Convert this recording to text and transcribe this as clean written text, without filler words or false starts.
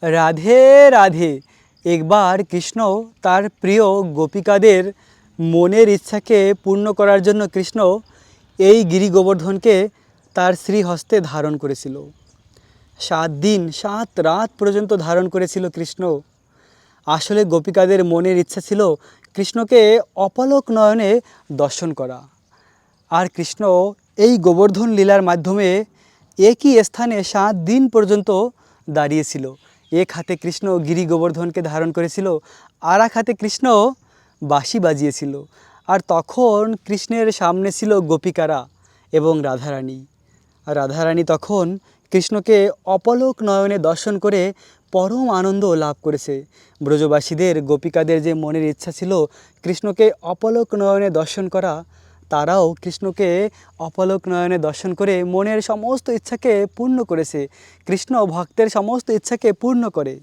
রাধে রাধে। একবার কৃষ্ণ তার প্রিয় গোপিকাদের মনের ইচ্ছাকে পূর্ণ করার জন্য কৃষ্ণ এই গিরি গোবর্ধনকে তার শ্রীহস্তে ধারণ করেছিল। 7 দিন 7 রাত পর্যন্ত ধারণ করেছিল কৃষ্ণ। আসলে গোপিকাদের মনের ইচ্ছা ছিল কৃষ্ণকে অপলক নয়নে দর্শন করা। আর কৃষ্ণ এই গোবর্ধন লীলার মাধ্যমে একই স্থানে 7 দিন পর্যন্ত দাঁড়িয়েছিল। এক হাতে কৃষ্ণ গিরি গোবর্ধনকে ধারণ করেছিল, আর এক হাতে কৃষ্ণ বাঁশি বাজিয়েছিল। আর তখন কৃষ্ণের সামনে ছিল গোপিকারা এবং রাধারানী। আর রাধারানী তখন কৃষ্ণকে অপলক নয়নে দর্শন করে পরম আনন্দ লাভ করেছে। ব্রজবাসীদের গোপিকাদের যে মনের ইচ্ছা ছিল কৃষ্ণকে অপলক নয়নে দর্শন করা, তারাও কৃষ্ণকে অপলক নয়নে দর্শন করে মনের সমস্ত ইচ্ছাকে পূর্ণ করেছে। কৃষ্ণ ভক্তের সমস্ত ইচ্ছাকে পূর্ণ করে।